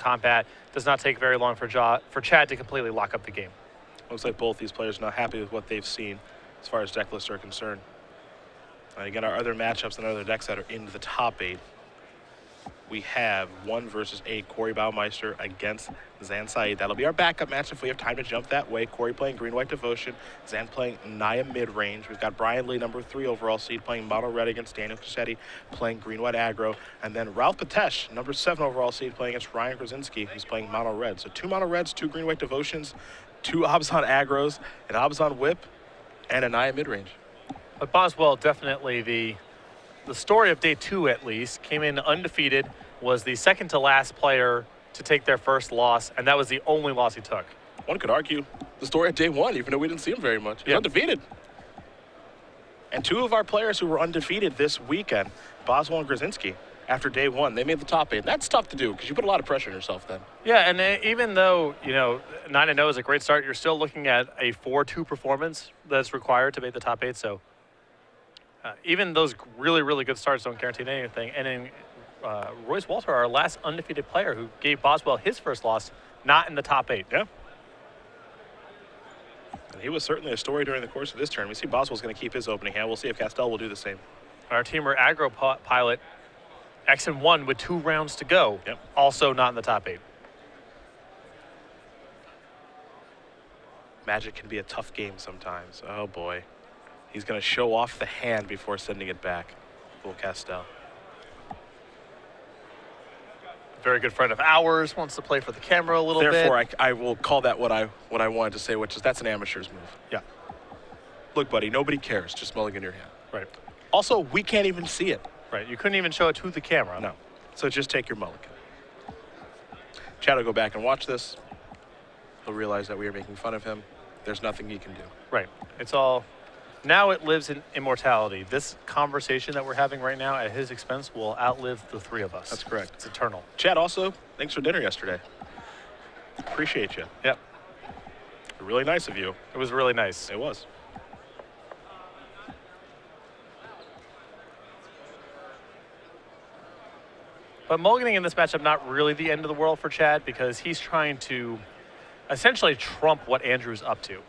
combat. Does not take very long for Chad to completely lock up the game. Looks like both these players are not happy with what they've seen as far as deck lists are concerned. Again, our other matchups and other decks that are in the top 8. We have 1 versus 8, Corey Baumeister against Zan Saeed. That'll be our backup match if we have time to jump that way. Corey playing Green-White Devotion, Zan playing Naya mid-range. We've got Brian Lee, number 3 overall seed, playing Mono Red against Daniel Cassetti, playing Green-White Aggro. And then Ralph Patesh, number 7 overall seed, playing against Ryan Krasinski, who's playing Mono Red. So 2 Mono Reds, 2 Green-White Devotions, 2 Abzan Aggros, an Abzan Whip, and a Naya mid-range. But Boswell, definitely the story of day 2 at least, came in undefeated, was the second to last player to take their first loss, and that was the only loss he took. One could argue the story of day 1, even though we didn't see him very much. He's undefeated. And 2 of our players who were undefeated this weekend, Boswell and Krasinski, after day 1, they made the top 8. That's tough to do because you put a lot of pressure on yourself then. Yeah, and even though, 9-0 is a great start, you're still looking at a 4-2 performance that's required to make the top 8. So even those really, really good starts don't guarantee anything. And in Royce Walter, our last undefeated player who gave Boswell his first loss, not in the top 8. Yeah. And he was certainly a story during the course of this turn. We see Boswell's going to keep his opening hand. We'll see if Kastel will do the same. Our teamer Aggro Pilot, X and 1 with 2 rounds to go. Yep. Also not in the top 8. Magic can be a tough game sometimes. Oh boy. He's going to show off the hand before sending it back. Little Kastel. Very good friend of ours, wants to play for the camera a little bit. Therefore, I will call that what I wanted to say, which is that's an amateur's move. Yeah. Look, buddy, nobody cares. Just mulligan your hand. Right. Also, we can't even see it. Right. You couldn't even show it to the camera. No. So just take your mulligan. Chad will go back and watch this. He'll realize that we are making fun of him. There's nothing he can do. Right. It's all... Now it lives in immortality. This conversation that we're having right now at his expense will outlive the 3 of us. That's correct. It's eternal. Chad, also, thanks for dinner yesterday. Appreciate you. Yep. Really nice of you. It was really nice. It was. But mulliganing in this matchup, not really the end of the world for Chad, because he's trying to essentially trump what Andrew's up to.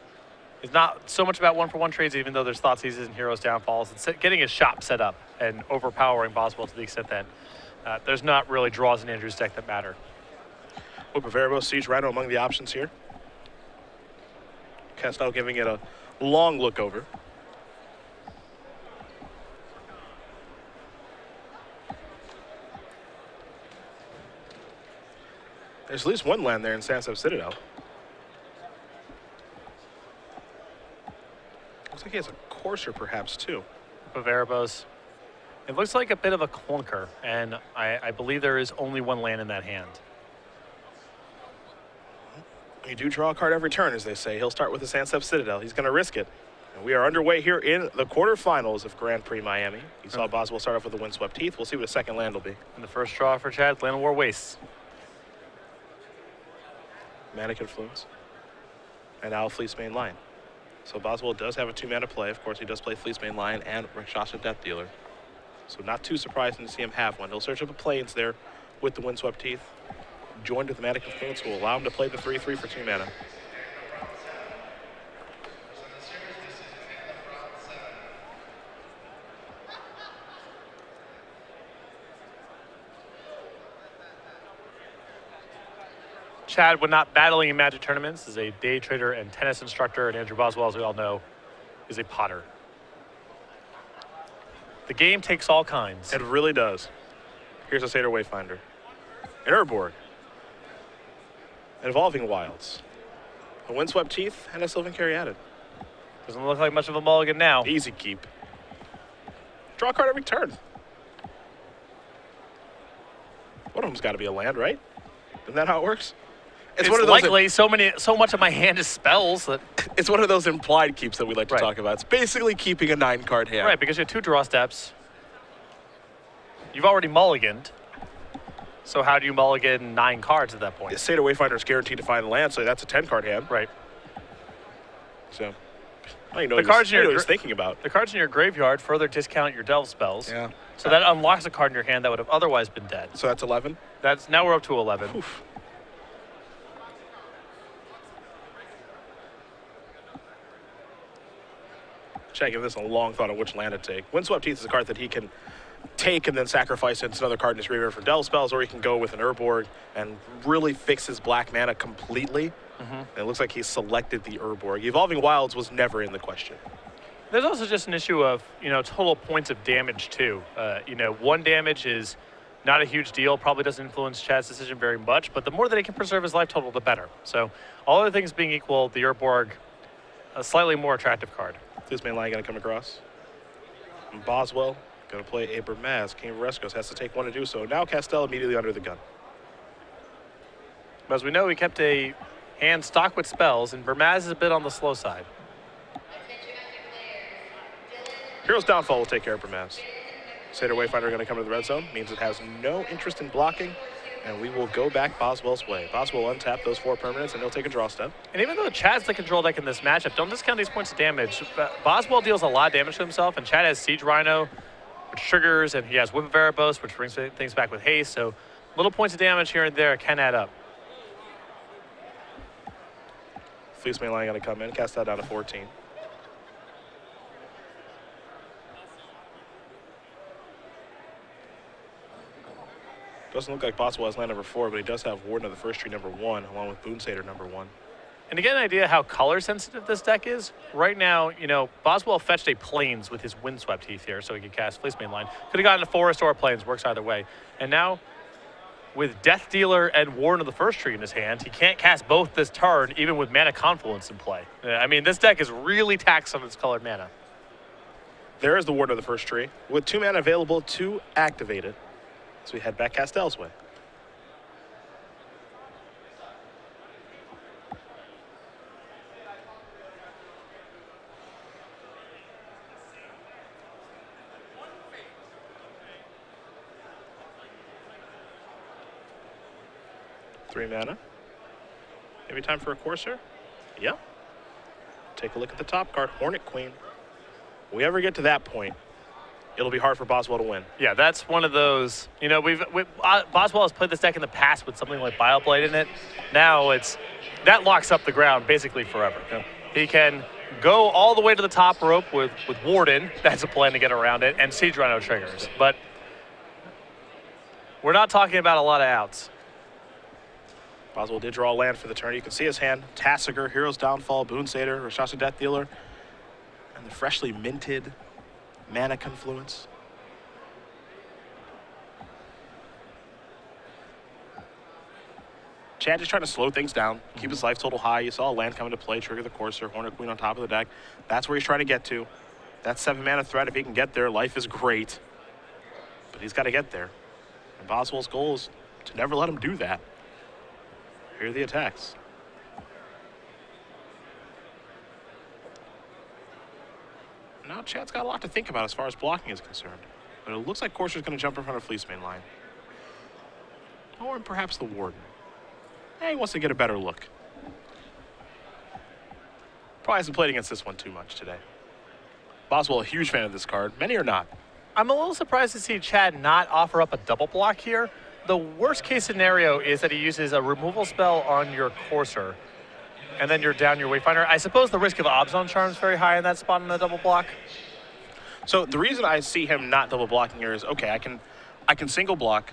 It's not so much about 1-for-1 trades, even though there's Thoughtseize and Heroes Downfalls. It's getting his shop set up and overpowering Boswell to the extent that there's not really draws in Andrew's deck that matter. Whip of Erebos, Siege Rhino among the options here. Kastel giving it a long look over. There's at least 1 land there in Sandstorm Citadel. Looks like he has a Courser perhaps too. Of Erebos. It looks like a bit of a clunker, and I believe there is only 1 land in that hand. You do draw a card every turn, as they say. He'll start with the Sandstorm Citadel. He's going to risk it. And we are underway here in the quarterfinals of Grand Prix Miami. You saw Boswell start off with the Windswept Heath. We'll see what a second land will be. And the first draw for Chad, Land of War Wastes. Manic Influence. And now Fleece Main Line. So Boswell does have a 2-mana play. Of course, he does play Fleece Main Line and Rakshasa Death Dealer. So not too surprising to see him have one. He'll search up a Plains there with the Windswept Heath. Joined with the Manic Influence will allow him to play the 3/3 for 2 mana. Chad, when not battling in Magic tournaments, is a day trader and tennis instructor, and Andrew Boswell, as we all know, is a potter. The game takes all kinds. It really does. Here's a Seder Wayfinder. An Urborg. An Evolving Wilds. A Windswept Teeth and a Sylvan Caryatid. Doesn't look like much of a mulligan now. Easy keep. Draw a card every turn. One of them's got to be a land, right? Isn't that how it works? It's one of those likely so much of my hand is spells that it's one of those implied keeps that we like to talk about. It's basically keeping a 9-card hand. Right, because you have 2 draw steps. You've already mulliganed. So how do you mulligan 9 cards at that point? The Seder Wayfinder is guaranteed to find land, so that's a 10-card hand. Right. So I don't know what he's thinking about. The cards in your graveyard further discount your delve spells. Yeah. So that unlocks a card in your hand that would have otherwise been dead. So that's 11? Now we're up to 11. Oof. Chad, this a long thought on which land to take. Windswept Heath is a card that he can take and then sacrifice into another card in his graveyard for Delve spells, or he can go with an Urborg and really fix his black mana completely. And it looks like he selected the Urborg. Evolving Wilds was never in the question. There's also just an issue of, total points of damage too. 1 damage is not a huge deal, probably doesn't influence Chad's decision very much, but the more that he can preserve his life total, the better. So all other things being equal, the Urborg, a slightly more attractive card. This main line going to come across. And Boswell going to play Aber Maz. King of Rescos has to take 1 to do so. Now Kastel immediately under the gun. But as we know, he kept a hand stocked with spells, and Vermaz is a bit on the slow side. Hero's Downfall will take care of Vermaz. Satyr Wayfinder going to come to the red zone. Means it has no interest in blocking, and we will go back Boswell's way. Boswell will untap those 4 permanents, and he'll take a draw step. And even though Chad's the control deck in this matchup, don't discount these points of damage. Boswell deals a lot of damage to himself, and Chad has Siege Rhino, which triggers, and he has Whip of Erebos, which brings things back with haste. So little points of damage here and there can add up. Fleece main line going to come in, cast that down to 14. Doesn't look like Boswell has land number 4, but he does have Warden of the First Tree number 1, along with Boon Satyr number 1. And to get an idea how color sensitive this deck is, right now, Boswell fetched a Plains with his Windswept Heath here, so he could cast Fleece main line. Could have gotten a Forest or a Plains, works either way. And now, with Death Dealer and Warden of the First Tree in his hand, he can't cast both this turn, even with Mana Confluence in play. I mean, this deck is really taxed on its colored mana. There is the Warden of the First Tree, with 2 mana available to activate it. So we head back Kastel's way. Three mana. Maybe time for a Courser? Yeah. Take a look at the top card, Hornet Queen. If we ever get to that point, it'll be hard for Boswell to win. Yeah, that's one of those. Boswell has played this deck in the past with something like Bioblade in it. Now that locks up the ground basically forever. Yeah. He can go all the way to the top rope with Warden. That's a plan to get around it, and Siege Rhino triggers. But we're not talking about a lot of outs. Boswell did draw a land for the turn. You can see his hand. Tassiger, Hero's Downfall, Boon Satyr, Rashasha Death Dealer, and the freshly minted Mana Confluence. Chad just trying to slow things down, keep his life total high. You saw a land come into play, trigger the Courser, Hornet Queen on top of the deck. That's where he's trying to get to. That 7 mana threat, if he can get there, life is great. But he's got to get there. And Boswell's goal is to never let him do that. Here are the attacks. Now Chad's got a lot to think about as far as blocking is concerned. But it looks like Courser's going to jump in front of Fleece main line. Or perhaps the Warden. He wants to get a better look. Probably hasn't played against this one too much today. Boswell, a huge fan of this card. Many are not. I'm a little surprised to see Chad not offer up a double block here. The worst case scenario is that he uses a removal spell on your Courser, and then you're down your Wayfinder. I suppose the risk of Abzan Charm is very high in that spot on the double block. So the reason I see him not double blocking here is, okay, I can single block,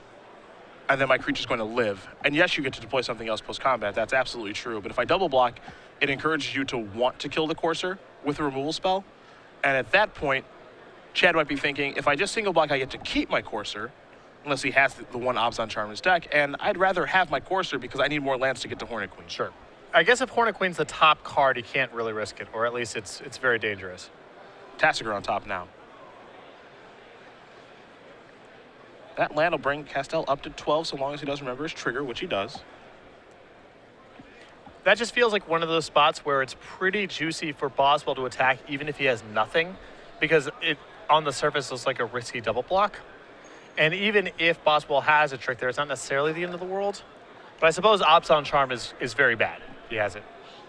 and then my creature's going to live. And yes, you get to deploy something else post-combat. That's absolutely true. But if I double block, it encourages you to want to kill the Courser with a removal spell. And at that point, Chad might be thinking, if I just single block, I get to keep my Courser, unless he has the one Abzan Charm in his deck, and I'd rather have my Courser because I need more lands to get to Hornet Queen. Sure. I guess if Hornet Queen's the top card, he can't really risk it, or at least it's very dangerous. Tassiger on top now. That land will bring Kastel up to 12 so long as he does remember his trigger, which he does. That just feels like one of those spots where it's pretty juicy for Boswell to attack even if he has nothing, because it on the surface looks like a risky double block. And even if Boswell has a trick there, it's not necessarily the end of the world. But I suppose Abzan Charm is very bad. He has it.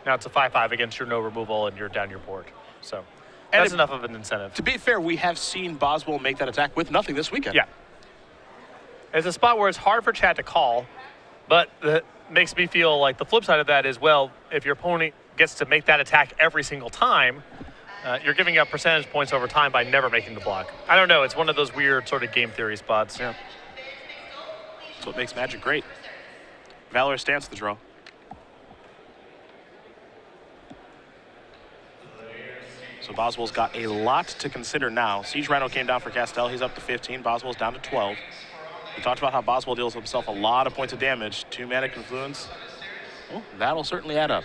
Now it's a 5/5 against your no removal and you're down your board. So that's enough of an incentive. To be fair, we have seen Boswell make that attack with nothing this weekend. Yeah. It's a spot where it's hard for Chad to call, but that makes me feel like the flip side of that is, well, if your opponent gets to make that attack every single time, you're giving up percentage points over time by never making the block. I don't know. It's one of those weird sort of game theory spots. Yeah. That's what makes Magic great. Valor stance the draw. So Boswell's got a lot to consider now. Siege Rhino came down for Kastel. He's up to 15. Boswell's down to 12. We talked about how Boswell deals himself a lot of points of damage. 2 mana confluence. Well, that'll certainly add up.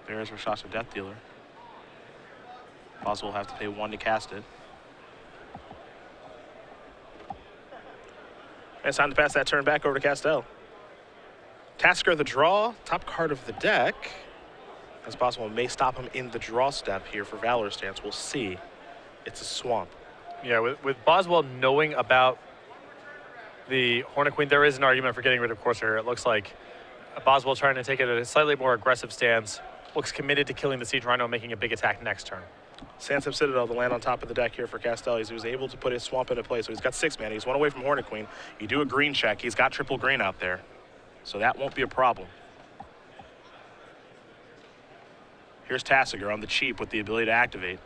There's Rashasha Death Dealer. Boswell will have to pay 1 to cast it. And it's time to pass that turn back over to Kastel. Tasker the draw, top card of the deck. As Boswell may stop him in the draw step here for Valor stance. We'll see. It's a swamp. Yeah, with Boswell knowing about the Hornet Queen, there is an argument for getting rid of Corsair here. It looks like Boswell trying to take it a slightly more aggressive stance. Looks committed to killing the Siege Rhino, making a big attack next turn. Sandstorm Citadel, the land on top of the deck here for Kastel. He was able to put his swamp into play, so he's got 6 mana. He's 1 away from Hornet Queen. You do a green check. He's got triple green out there, so that won't be a problem. Here's Tassiger on the cheap with the ability to activate.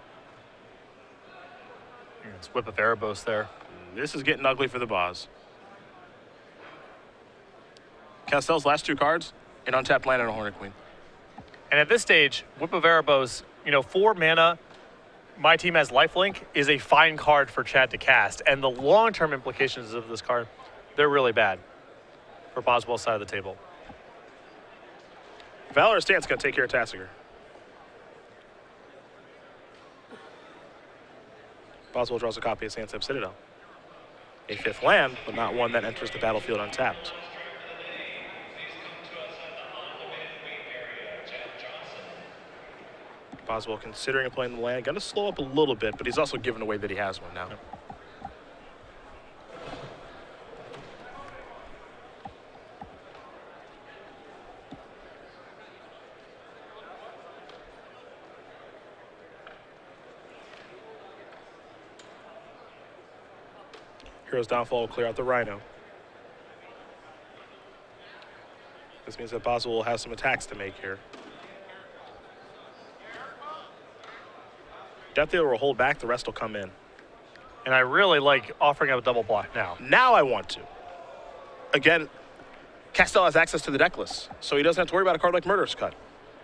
It's Whip of Erebos there. This is getting ugly for the Boz. Kastel's last 2 cards, an untapped land and a Hornet Queen. And at this stage, Whip of Erebos, 4 mana, my team has lifelink, is a fine card for Chad to cast. And the long-term implications of this card, they're really bad for Boswell's side of the table. Valor stance going to take care of Tassiger. Boswell draws a copy of Sandstorm Citadel. A 5th land, but not one that enters the battlefield untapped. Boswell considering playing the land. Going to slow up a little bit, but he's also given away that he has one now. Yep. Hero's Downfall will clear out the Rhino. This means that Boswell will have some attacks to make here. Death Dealer will hold back, the rest will come in. And I really like offering up a double block now. Now I want to. Again, Kastel has access to the deck list, so he doesn't have to worry about a card like Murderous Cut.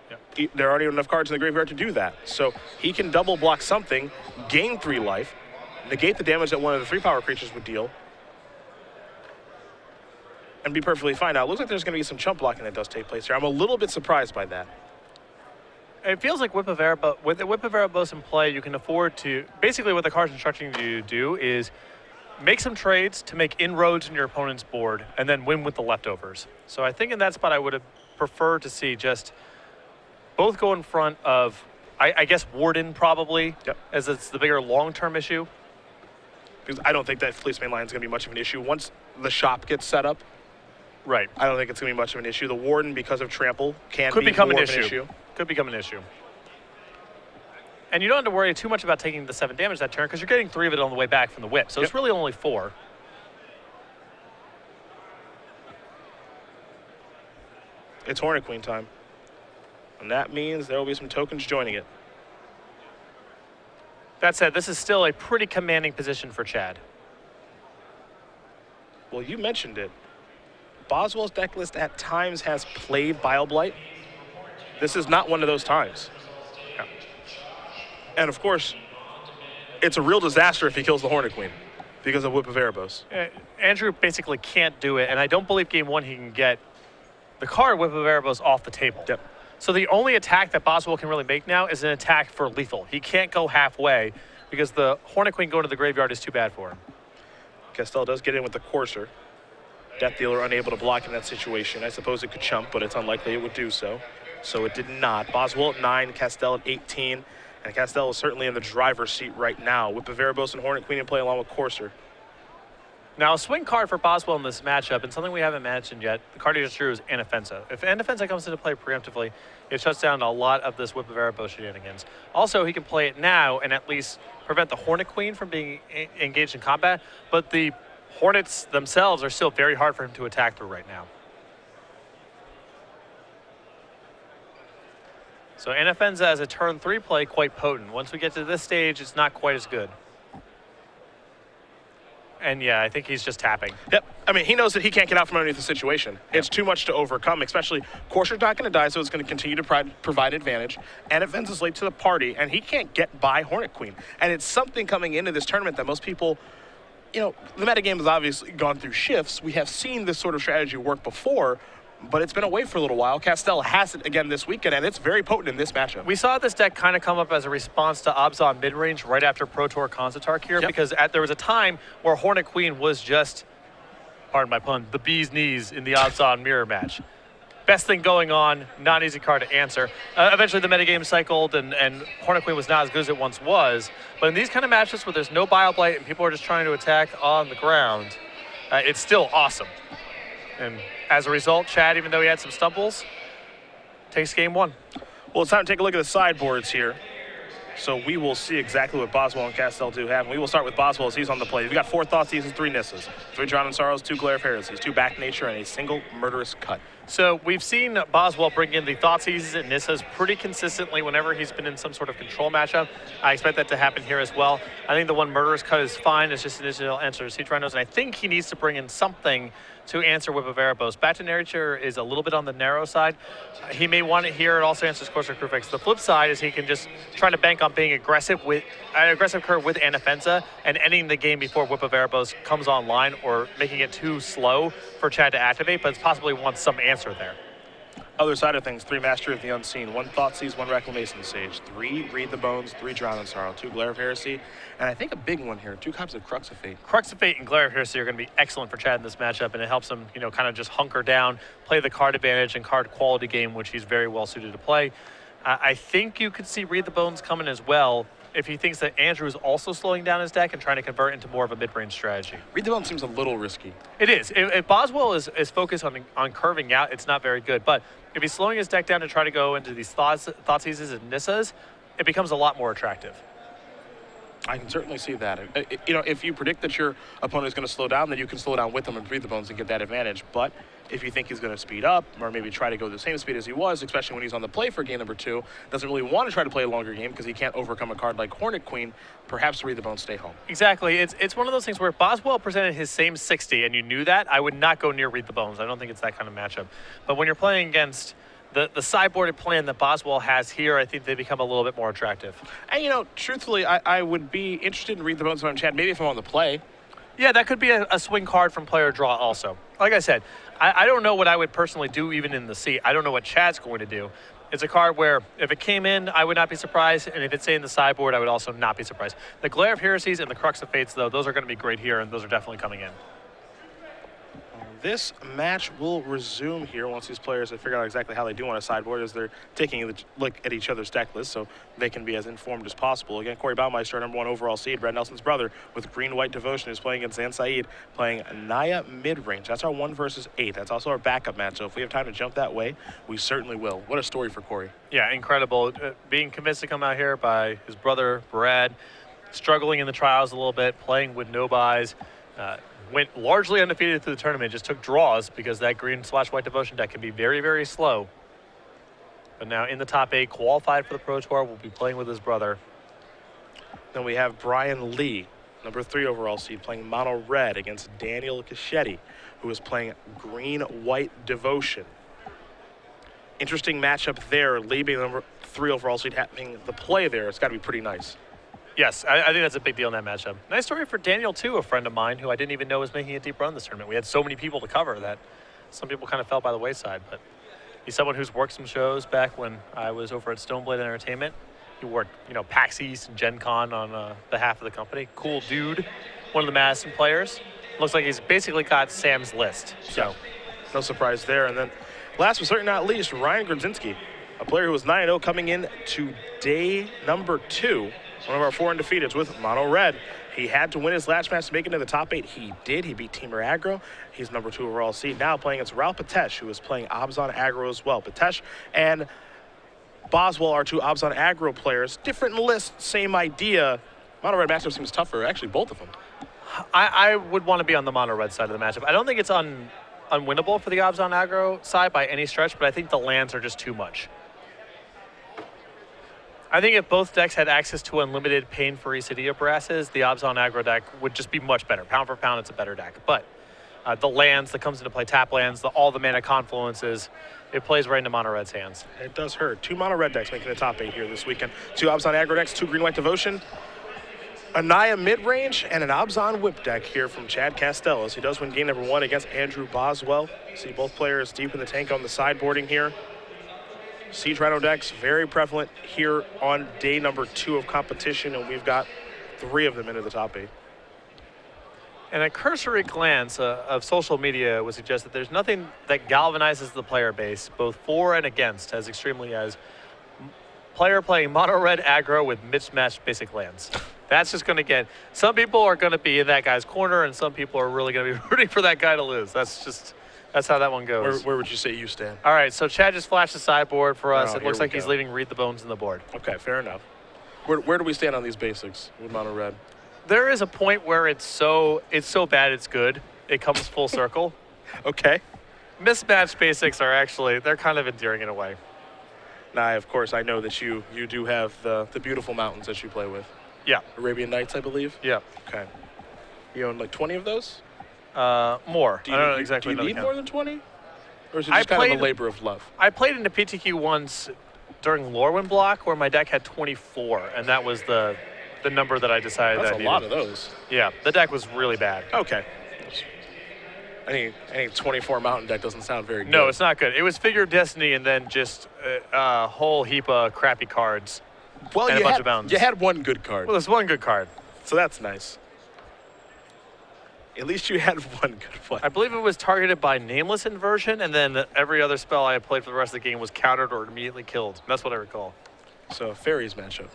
Yep. There aren't even enough cards in the graveyard to do that. So he can double block something, gain 3 life, negate the damage that one of the 3 power creatures would deal, and be perfectly fine. Now, it looks like there's going to be some chump blocking that does take place here. I'm a little bit surprised by that. It feels like Whip of Erebos, with the Whip of Erebos in play, you can afford to, basically what the card's instructing you to do is make some trades to make inroads in your opponent's board and then win with the leftovers. So I think in that spot I would have preferred to see just both go in front of, I guess, Warden probably, Yep. as it's the bigger long-term issue. Because I don't think that Fleeceman line is going to be much of an issue. Once the shop gets set up, Right. I don't think it's going to be much of an issue. The Warden, because of Trample, Could be become more an of issue. Could become an issue. And you don't have to worry too much about taking the 7 damage that turn because you're getting 3 of it on the way back from the whip. So Yep. it's really only 4. It's Hornet Queen time. And that means there will be some tokens joining it. That said, this is still a pretty commanding position for Chad. Well, you mentioned it. Boswell's deck list at times has played Bile-Blight. This is not one of those times. Yeah. And of course, it's a real disaster if he kills the Hornet Queen because of Whip of Erebos. Andrew basically can't do it, and I don't believe game 1 he can get the card Whip of Erebos off the table. Yep. So the only attack that Boswell can really make now is an attack for lethal. He can't go halfway because the Hornet Queen going to the graveyard is too bad for him. Kastel does get in with the Courser. Death Dealer unable to block in that situation. I suppose it could chump, but it's unlikely it would do so. So it did not. Boswell at 9, Kastel at 18. And Kastel is certainly in the driver's seat right now. Whip of Erebos and Hornet Queen in play along with Courser. Now, a swing card for Boswell in this matchup, and something we haven't mentioned yet, the card he just drew is Anafensa. If Anafensa comes into play preemptively, it shuts down a lot of this Whip of Erebos shenanigans. Also, he can play it now and at least prevent the Hornet Queen from being engaged in combat, but the Hornets themselves are still very hard for him to attack through right now. So Anafenza as a turn 3 play, quite potent. Once we get to this stage, it's not quite as good. And yeah, I think he's just tapping. Yep. I mean, he knows that he can't get out from underneath the situation. Yep. It's too much to overcome, especially Corsair's not going to die, so it's going to continue to provide advantage. Anafenza's late to the party, and he can't get by Hornet Queen. And it's something coming into this tournament that most people, you know, the metagame has obviously gone through shifts. We have seen this sort of strategy work before, but it's been away for a little while. Kastel has it again this weekend, and it's very potent in this matchup. We saw this deck kind of come up as a response to Abzan midrange right after Pro Tour Konzatark here, because there was a time where Hornet Queen was just, pardon my pun, the bee's knees in the Abzan mirror match. Best thing going on, not an easy card to answer. Eventually the metagame cycled, and Hornet Queen was not as good as it once was. But in these kind of matches where there's no Bioblight and people are just trying to attack on the ground, it's still awesome. And as a result, Chad, even though he had some stumbles, takes game 1. Well, it's time to take a look at the sideboards here. So we will see exactly what Boswell and Kastel do have. And we will start with Boswell as he's on the plate. We've got 4 Thoughtseize, 3 Nissas, 3 Drowning Sorrows, 2 Glare of Heresies, 2 Back Nature, and a single Murderous Cut. So we've seen Boswell bring in the Thoughtseizes and Nissas pretty consistently whenever he's been in some sort of control matchup. I expect that to happen here as well. I think the one Murderous Cut is fine. It's just an initial answer to Sea Trinos, and I think he needs to bring in something to answer Whip of Erebos. Back to Nature is a little bit on the narrow side. He may want it here. It also answers Corsair Crewfix. The flip side is he can just try to bank on being aggressive with an aggressive curve with Anafenza and ending the game before Whip of Erebos comes online, or making it too slow for Chad to activate, but it's possibly wants some answer there. Other side of things, 3 Master of the Unseen, 1 Thoughtseize, 1 Reclamation Sage, 3 Read the Bones, 3 Drowning Sorrow, 2 Glare of Heresy, and I think a big one here, 2 copies of Crux of Fate. Crux of Fate and Glare of Heresy are going to be excellent for Chad in this matchup, and it helps him, you know, kind of just hunker down, play the card advantage and card quality game, which he's very well suited to play. I think you could see Read the Bones coming as well if he thinks that Andrew is also slowing down his deck and trying to convert into more of a mid-range strategy. Read the Bones seems a little risky. It is. If Boswell is focused on curving out, it's not very good. But if he's slowing his deck down to try to go into these Thoughtseizes and Nissas, it becomes a lot more attractive. I can certainly see that. You know, if you predict that your opponent is going to slow down, then you can slow down with them and Read the Bones and get that advantage. But if you think he's going to speed up, or maybe try to go the same speed as he was, especially when he's on the play for game number 2, doesn't really want to try to play a longer game because he can't overcome a card like Hornet Queen, perhaps Read the Bones stay home. Exactly. It's one of those things where if Boswell presented his same 60 and you knew that, I would not go near Read the Bones. I don't think it's that kind of matchup. But when you're playing against the sideboarded plan that Boswell has here, I think they become a little bit more attractive. And, you know, truthfully, I would be interested in Read the Bones if I'm Chad, maybe if I'm on the play. Yeah, that could be a swing card from player draw also. Like I said, I don't know what I would personally do even in the seat. I don't know what Chad's going to do. It's a card where if it came in, I would not be surprised, and if it's in the sideboard, I would also not be surprised. The Glare of Heresies and the Crux of Fates, though, those are going to be great here, and those are definitely coming in. This match will resume here once these players have figured out exactly how they do on a sideboard, as they're taking a look at each other's deck list so they can be as informed as possible. Again, Corey Baumeister, number 1 overall seed, Brad Nelson's brother, with green-white devotion, is playing against Zan Saeed, playing Naya mid-range. That's our 1 versus 8. That's also our backup match, so if we have time to jump that way, we certainly will. What a story for Corey. Yeah, incredible. Being convinced to come out here by his brother, Brad, struggling in the trials a little bit, playing with no buys, went largely undefeated through the tournament, just took draws because that green/white devotion deck can be very, very slow. But now in the top 8, qualified for the Pro Tour, will be playing with his brother. Then we have Brian Lee, number 3 overall seed, playing mono red against Daniel Cachetti, who is playing green-white devotion. Interesting matchup there. Lee being number 3 overall seed, having the play there. It's got to be pretty nice. Yes, I think that's a big deal in that matchup. Nice story for Daniel, too, a friend of mine who I didn't even know was making a deep run this tournament. We had so many people to cover that some people kind of fell by the wayside. But he's someone who's worked some shows back when I was over at Stoneblade Entertainment. He worked, you know, PAX East and Gen Con on behalf of the company. Cool dude, one of the Madison players. Looks like he's basically got Sam's list. So no surprise there. And then last but certainly not least, Ryan Grodzinski, a player who was 9-0 coming in to day number 2. One of our 4 undefeateds with mono red. He had to win his last match to make it into the top 8. He did. He beat Teamer Aggro. He's number 2 overall seed. Now playing against Raul Patesh, who is playing Abzan Aggro as well. Patesh and Boswell are 2 Abzan Aggro players. Different lists, same idea. Mono red matchup seems tougher, actually, both of them. I would want to be on the mono red side of the matchup. I don't think it's unwinnable for the Obs on aggro side by any stretch, but I think the lands are just too much. I think if both decks had access to unlimited pain-free Cydia Brasses, the Obs on aggro deck would just be much better. Pound for pound, it's a better deck. But the lands that comes into play, tap lands, all the mana confluences, it plays right into mono red's hands. It does hurt. 2 mono red decks making the top 8 here this weekend. 2 Obs on aggro decks, 2 green white devotion. A Naya mid-range and an Obzon whip deck here from Chad Kastel as he does win game number 1 against Andrew Boswell. See both players deep in the tank on the sideboarding here. Siege Rhino decks very prevalent here on day number 2 of competition, and we've got 3 of them into the top 8. And a cursory glance of social media would suggest that there's nothing that galvanizes the player base, both for and against, as extremely as player playing mono red aggro with mismatched basic lands. That's just going to get, some people are going to be in that guy's corner, and some people are really going to be rooting for that guy to lose. That's how that one goes. Where would you say you stand? All right, so Chad just flashed the sideboard for us. Oh, It looks here we like he's go. leaving Read the Bones in the board. Okay, fair enough. Where do we stand on these basics with mono red? There is a point where it's so bad it's good. It comes full circle. Okay. Mismatched basics are actually, they're kind of endearing in a way. Now, of course, I know that you do have the beautiful mountains that you play with. Yeah. Arabian Nights, I believe. Yeah. Okay. You own like 20 of those? More. Do I you, don't know exactly. do you need count. more than 20? Or is it I just kind of played- a labor of love? I played in the PTQ once during Lorwyn block where my deck had 24, and that was the number that I decided That's that I a needed. lot of those. Yeah, the deck was really bad. Okay. Any 24 mountain deck doesn't sound very good. No, it's not good. It was Figure of Destiny and then just a whole heap of crappy cards. well, and a you bunch had, of mountains. You had one good card, Well, there's one good card. so that's nice. At least you had one good play. I believe it was targeted by Nameless Inversion, and then every other spell I had played for the rest of the game was countered or immediately killed. That's what I recall. So a fairies matchup,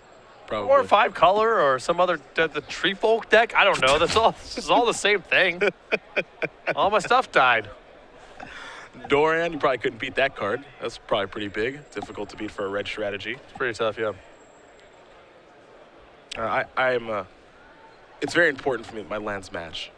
probably. Or 5-color or some other, the Tree Folk deck. I don't know. It's all the same thing. All my stuff died. Doran, you probably couldn't beat that card. That's probably pretty big. Difficult to beat for a red strategy. It's pretty tough, yeah. It's very important for me that my lands match.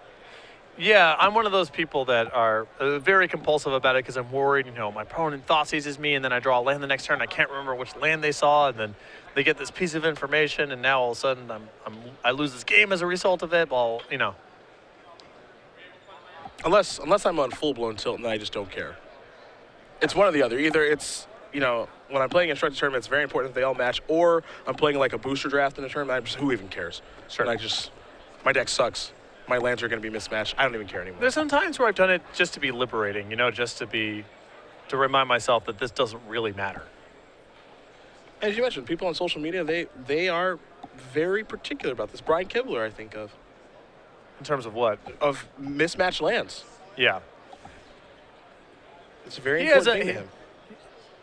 Yeah, I'm one of those people that are very compulsive about it because I'm worried, my opponent thought seizes me and then I draw a land the next turn. I can't remember which land they saw, and then they get this piece of information, and now all of a sudden I lose this game as a result of it. Well, Unless I'm on full-blown tilt and then I just don't care. It's one or the other. Either it's, when I'm playing a structured tournament, it's very important that they all match, or I'm playing like a booster draft in a tournament, who even cares? Sure. And my deck sucks. My lands are going to be mismatched. I don't even care anymore. There's some times where I've done it just to be liberating, just to remind myself that this doesn't really matter. As you mentioned, people on social media, they are very particular about this. Brian Kibler, I think of In terms of what? mismatched lands. Yeah. It's a very He has important thing to him.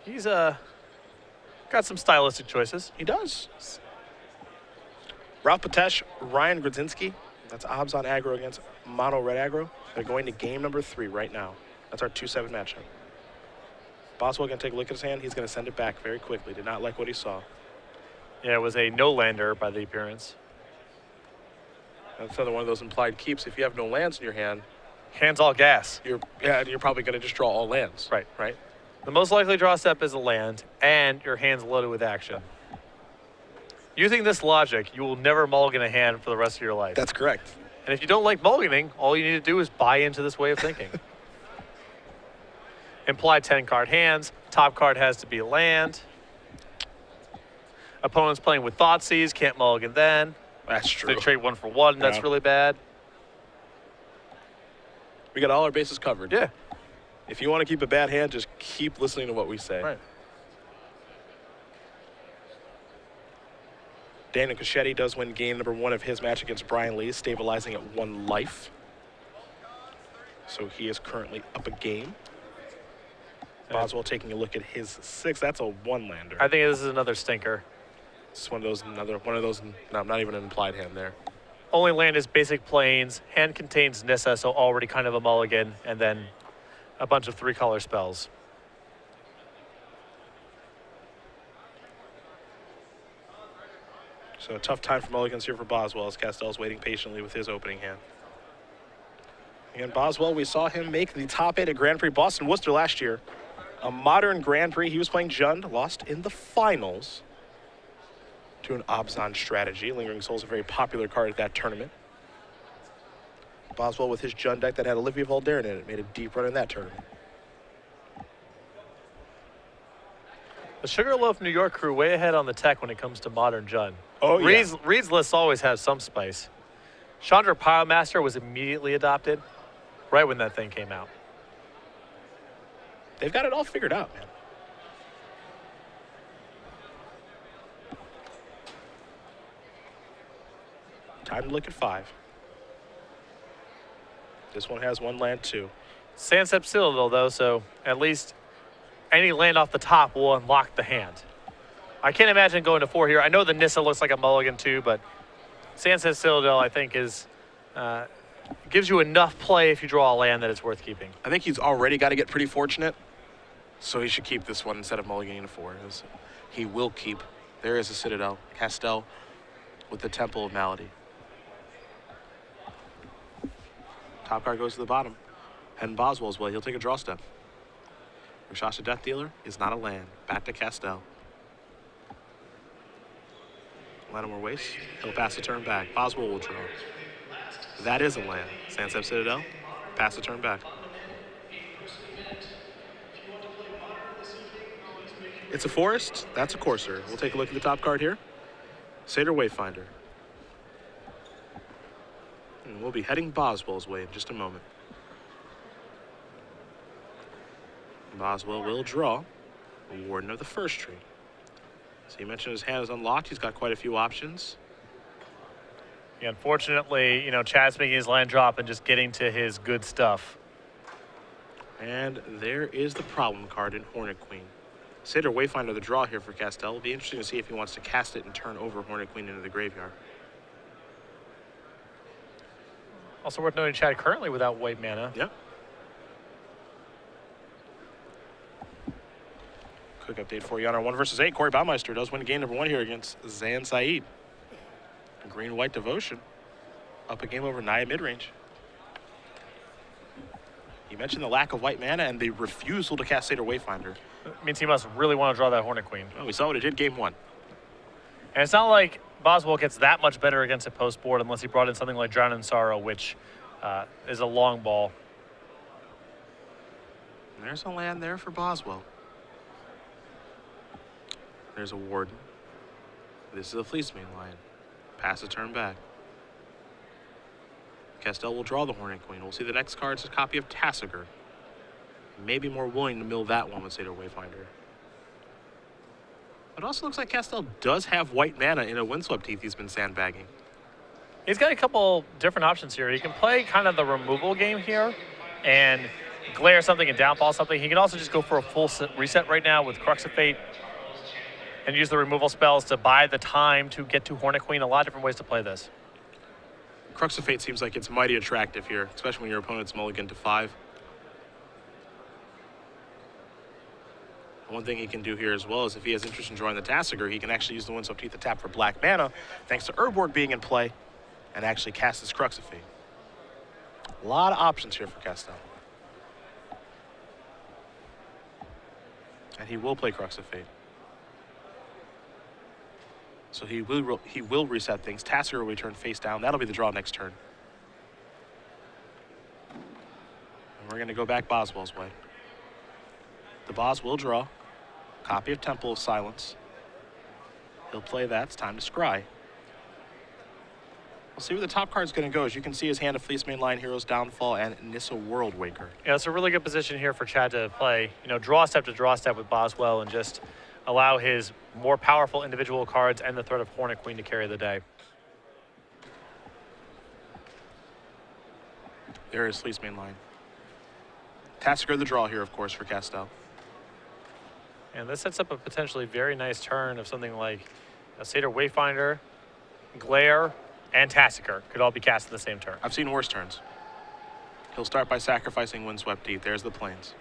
He's got some stylistic choices. He does. Ralph Patesh, Ryan Grodzinski. That's Obs on aggro against Mono Red aggro. They're going to game number 3 right now. That's our 2-7 matchup. Boswell going to take a look at his hand. He's going to send it back very quickly. Did not like what he saw. Yeah, it was a no-lander by the appearance. That's another one of those implied keeps. If you have no lands in your hand, Hands all gas. you're probably going to just draw all lands. Right. Right? The most likely draw step is a land, and your hand's loaded with action. Using this logic, you will never mulligan a hand for the rest of your life. That's correct. And if you don't like mulliganing, all you need to do is buy into this way of thinking. Imply 10-card hands. Top card has to be a land. Opponent's playing with Thoughtseize, can't mulligan then. That's true. They trade 1 for 1, that's Yeah. really bad. We got all our bases covered. Yeah. If you want to keep a bad hand, just keep listening to what we say. Right. Daniel Cachetti does win game number 1 of his match against Brian Lee, stabilizing at 1 life. So he is currently up a game. Boswell taking a look at his 6. That's a 1-lander. I think this is another stinker. It's one of those, no, not even an implied hand there. Only land is basic plains. Hand contains Nissa, so already kind of a mulligan, and then a bunch of 3-color spells. So a tough time for mulligans here for Boswell as Kastel's waiting patiently with his opening hand. And Boswell, we saw him make the top 8 at Grand Prix Boston Worcester last year. A modern Grand Prix. He was playing Jund, lost in the finals to an Abzan strategy. Lingering Soul is a very popular card at that tournament. Boswell with his Jund deck that had Olivia Valderin in it made a deep run in that tournament. The Sugarloaf New York crew way ahead on the tech when it comes to modern Jund. Oh, yeah. Reed's lists always have some spice. Chandra Pyromaster was immediately adopted right when that thing came out. They've got it all figured out, man. Time to look at 5. This one has 1 land too. Sansep Citadel, though, so at least any land off the top will unlock the hand. I can't imagine going to 4 here. I know the Nissa looks like a mulligan too, but Sansep Citadel, I think, is gives you enough play if you draw a land that it's worth keeping. I think he's already got to get pretty fortunate, so he should keep this one instead of mulliganing to 4. He will keep. There is a Citadel. Kastel with the Temple of Malady. Top card goes to the bottom. Heading Boswell's way. He'll take a draw step. Rakshasa Death Dealer is not a land. Back to Kastel. Latimer wastes. He'll pass the turn back. Boswell will draw. That is a land. Sansep Citadel. Pass the turn back. It's a forest. That's a courser. We'll take a look at the top card here. Satyr Wayfinder. And we'll be heading Boswell's way in just a moment. Boswell will draw a Warden of the First Tree. So you mentioned his hand is unlocked. He's got quite a few options. Yeah, unfortunately, you know, Chad's making his land drop and just getting to his good stuff. And there is the problem card in Hornet Queen. Satyr Wayfinder the draw here for Kastel. It'll be interesting to see if he wants to cast it and turn over Hornet Queen into the graveyard. Also worth noting, Chad currently without white mana. Yep. Quick update for you on our 1 versus 8. Corey Baumeister does win game number 1 here against Zan Saeed. Green-white devotion. Up a game over Naya midrange. You mentioned the lack of white mana and the refusal to cast Satyr Wayfinder. It means he must really want to draw that Hornet Queen. Well, we saw what it did game 1. And it's not like Boswell gets that much better against a post board unless he brought in something like Drown in Sorrow, which is a long ball. And there's a land there for Boswell. There's a Warden. This is a Fleecemane Lion. Pass the turn back. Kastel will draw the Hornet Queen. We'll see the next card's a copy of Tassiger. Maybe more willing to mill that one with Satyr Wayfinder. It also looks like Kastel does have white mana in a Windswept Teeth he's been sandbagging. He's got a couple different options here. He can play kind of the removal game here and glare something and downfall something. He can also just go for a full reset right now with Crux of Fate and use the removal spells to buy the time to get to Hornet Queen. A lot of different ways to play this. Crux of Fate seems like it's mighty attractive here, especially when your opponent's mulligan to 5. One thing he can do here as well is if he has interest in drawing the Tassiger, he can actually use the Windswept Teeth to tap for black mana, thanks to Urborg being in play, and actually cast his Crux of Fate. A lot of options here for Kastel. And he will play Crux of Fate. So he will reset things. Tassiger will return face down. That'll be the draw next turn. And we're going to go back Boswell's way. The Bos will draw. Copy of Temple of Silence. He'll play that. It's time to scry. We'll see where the top card's going to go. As you can see, his hand of Fleecemane Lion, Hero's Downfall, and Nissa Worldwaker. Yeah, it's a really good position here for Chad to play, you know, draw step to draw step with Boswell and just allow his more powerful individual cards and the threat of Hornet Queen to carry the day. There is Fleecemane Lion. Tassiger the draw here, of course, for Kastel. And this sets up a potentially very nice turn of something like a Satyr Wayfinder, Glare, and Tassiger could all be cast at the same turn. I've seen worse turns. He'll start by sacrificing Windswept Teeth. There's the Plains.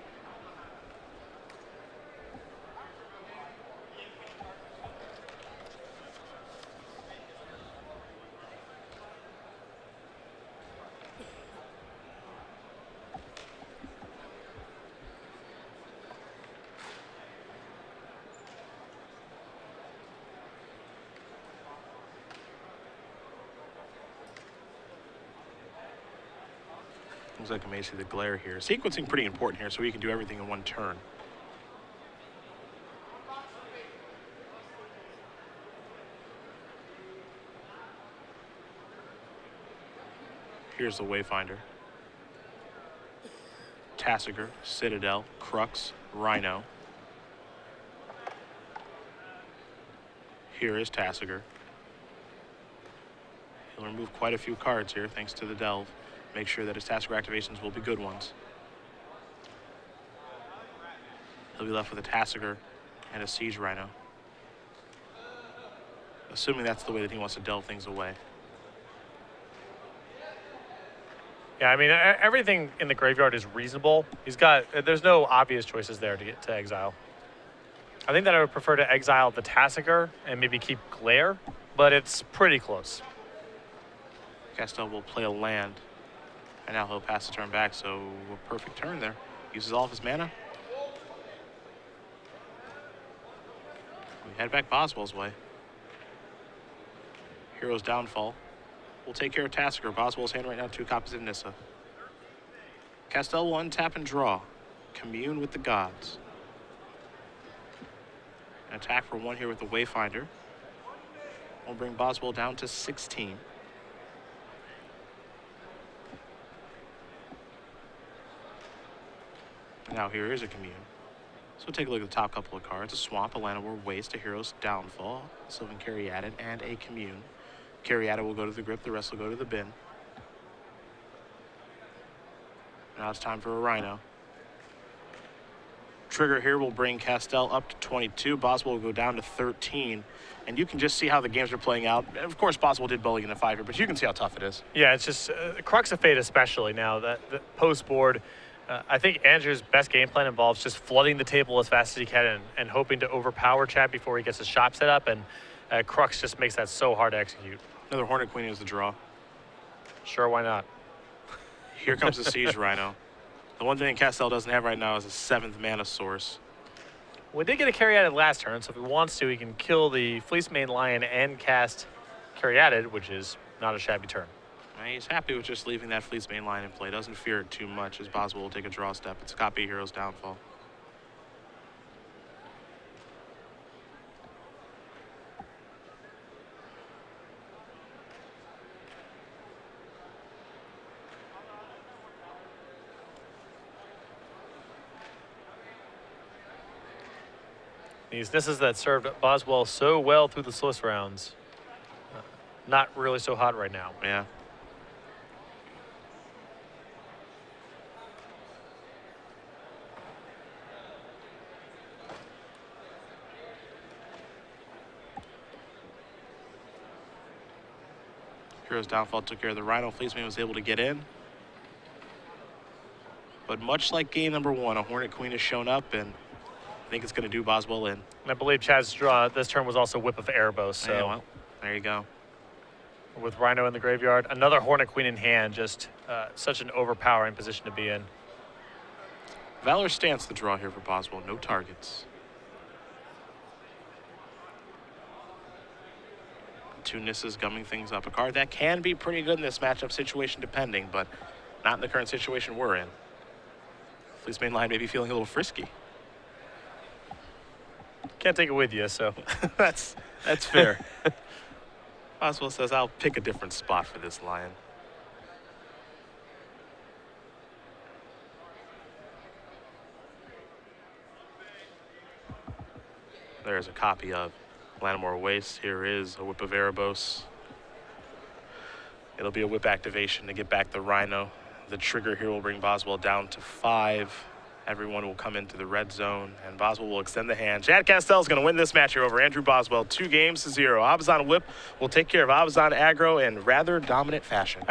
Looks like I may see the glare here. Sequencing pretty important here, so we can do everything in one turn. Here's the Wayfinder. Tassiger, Citadel, Crux, Rhino. Here is Tassiger. He'll remove quite a few cards here thanks to the delve. Make sure that his Tassiger activations will be good ones. He'll be left with a Tassiger and a Siege Rhino. Assuming that's the way that he wants to delve things away. Yeah, I mean, everything in the graveyard is reasonable. There's no obvious choices there to get to exile. I think that I would prefer to exile the Tassiger and maybe keep Glare, but it's pretty close. Kastel will play a land, and now he'll pass the turn back, so a perfect turn there. Uses all of his mana. We head back Boswell's way. Hero's Downfall. We'll take care of Tassiger. Boswell's hand right now, 2 copies of Nissa. Kastel will untap and draw. Commune with the gods. An attack for 1 here with the Wayfinder. We'll bring Boswell down to 16. Now here is a Commune. So take a look at the top couple of cards. A Swamp, a Llanowar Waste, a Hero's Downfall, a Sylvan Caryatid, and a Commune. Caryatid will go to the grip, the rest will go to the bin. Now it's time for a Rhino. Trigger here will bring Kastel up to 22. Boswell will go down to 13. And you can just see how the games are playing out. Of course, Boswell did bully in the 5 here, but you can see how tough it is. Yeah, it's just Crux of Fate especially now, that the post-board. I think Andrew's best game plan involves just flooding the table as fast as he can and hoping to overpower Chad before he gets his shop set up, and Crux just makes that so hard to execute. Another Hornet Queen is the draw. Sure, why not? Here comes the Siege Rhino. The one thing Kastel doesn't have right now is a 7th mana source. We did get a Caryatid last turn, so if he wants to, he can kill the Fleecemane Lion and cast Caryatid, which is not a shabby turn. And he's happy with just leaving that Fleecemane Lion in play. Doesn't fear it too much as Boswell will take a draw step. It's a copy of Hero's Downfall. These Nissas that served Boswell so well through the Swiss rounds. Not really so hot right now. Yeah. Hero's Downfall took care of the Rhino. Fleecemane was able to get in. But much like game number 1, a Hornet Queen has shown up, and I think it's going to do Boswell in. And I believe Chad's draw this turn was also Whip of Erebos. So yeah, well, there you go. With Rhino in the graveyard, another Hornet Queen in hand, just such an overpowering position to be in. Valor Stance the draw here for Boswell. No targets. 2 Nissas gumming things up. A card that can be pretty good in this matchup situation depending, but not in the current situation we're in. Fleecemane Lion may be feeling a little frisky. Can't take it with you, so. That's fair. Boswell says, I'll pick a different spot for this Lion. There's a copy of Llanowar Waste. Here is a Whip of Erebos. It'll be a whip activation to get back the Rhino. The trigger here will bring Boswell down to 5. Everyone will come into the red zone, and Boswell will extend the hand. Chad Kastel is going to win this match here over Andrew Boswell, 2-0. Abazan Whip will take care of Abazan aggro in rather dominant fashion.